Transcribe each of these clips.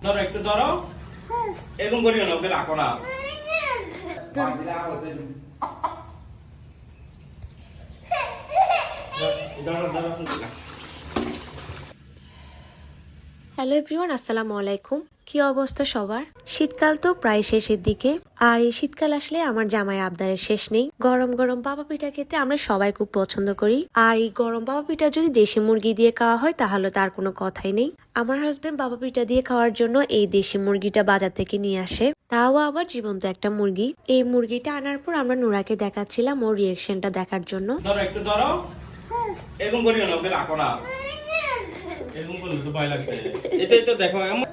ধরো একটু ধরো, এরকম করিও না, ওকে রাখো না। ধরো ধরো। হ্যালো এভরিওয়ান, আসসালামু আলাইকুম। কি অবস্থা সবার? শীতকাল তো প্রায় শেষের দিকে, আর এই শীতকাল আসলে আমার জামাই আবদারের শেষ নেই। গরম গরম বাবা পিঠা খেতে আমরা সবাই খুব পছন্দ করি, আর এই গরম বাবা পিঠা যদি দেশি মুরগি দিয়ে খাওয়া হয় তাহলে তার কোনো কথাই নেই। আমার হাজবেন্ড বাবা পিঠা দিয়ে খাওয়ার জন্য এই দেশি মুরগিটা বাজার থেকে নিয়ে আসে, তাও আবার জীবন্ত একটা মুরগি। এই মুরগিটা আনার পর আমরা নুরাকে দেখাচ্ছিলাম ওর রিয়েকশনটা দেখার জন্য। ধরো একটু ধরো, এরকম করিও না, ওকে রাখো না। এরকম করলে তো ভয় লাগবে। এটাই তো দেখো এমন।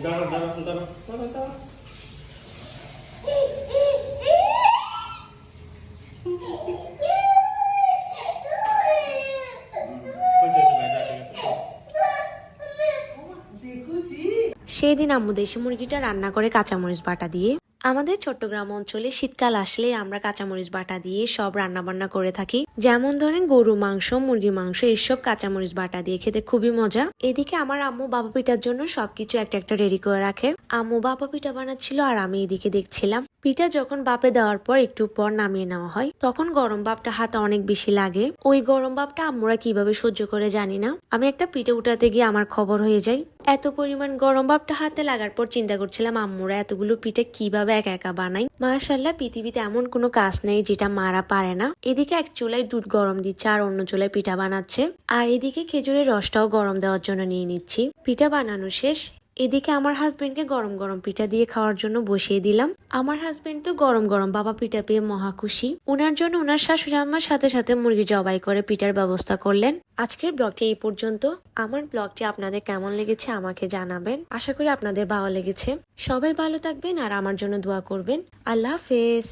ধরো ধরো ধরো ধরো ধরো। সেই দিন আম্মু দেশি মুরগিটা রান্না করে কাঁচামরিচ বাটা দিয়ে। আমাদের চট্টগ্রাম অঞ্চলে শীতকাল আসলে আমরা কাঁচামরিচ বাটা দিয়ে সব রান্না বান্না করে থাকি। যেমন ধরেন গরু মাংস, মুরগি মাংস, এইসব কাঁচামরিচ বাটা দিয়ে খেতে খুবই মজা। এদিকে আমার আম্মু বাবা পিঠার জন্য সবকিছু একটা একটা রেডি করে রাখে। আম্মু বাবা পিঠা বানাচ্ছিল আর আমি এদিকে দেখছিলাম। পিঠা যখন বাপে দেওয়ার পর একটু পর নামিয়ে নেওয়া হয়, তখন গরম ভাবটা হাতে অনেক বেশি লাগে। ওই গরম ভাবটা আম্মুরা কিভাবে সহ্য করে জানি না। আমি একটা পিঠে উঠাতে গিয়ে আমার খবর হয়ে যায়। এত পরিমাণ গরম ভাবটা হাতে লাগার পর চিন্তা করছিলাম আম্মুরা এতগুলো পিঠে কিভাবে একা একা বানায়। মাশাআল্লাহ, পৃথিবীতে এমন কোনো কাজ নেই যেটা মারা পারে না। এদিকে এক চুলায় দুধ গরম দিচ্ছে আর অন্য চুলায় পিঠা বানাচ্ছে, আর এদিকে খেজুরের রসটাও গরম দেওয়ার জন্য নিয়ে নিচ্ছি। পিঠা বানানো শেষ। এদিকে আমার হাজবেন্ডকে গরম গরম পিঠা দিয়ে খাওয়ার জন্য বসিয়ে দিলাম। আমার হাজবেন্ড তো গরম গরম বাবা পিঠা পেয়ে মহা খুশি। ওনার জন্য ওনার শাশুড়ি আমার সাথে সাথে মুরগি জবাই করে পিঠার ব্যবস্থা করলেন। আজকের ব্লগটি এই পর্যন্ত। আমার ব্লগটি আপনাদের কেমন লেগেছে আমাকে জানাবেন। আশা করি আপনাদের ভালো লেগেছে। সবাই ভালো থাকবেন আর আমার জন্য দোয়া করবেন। আল্লাহ হাফেজ।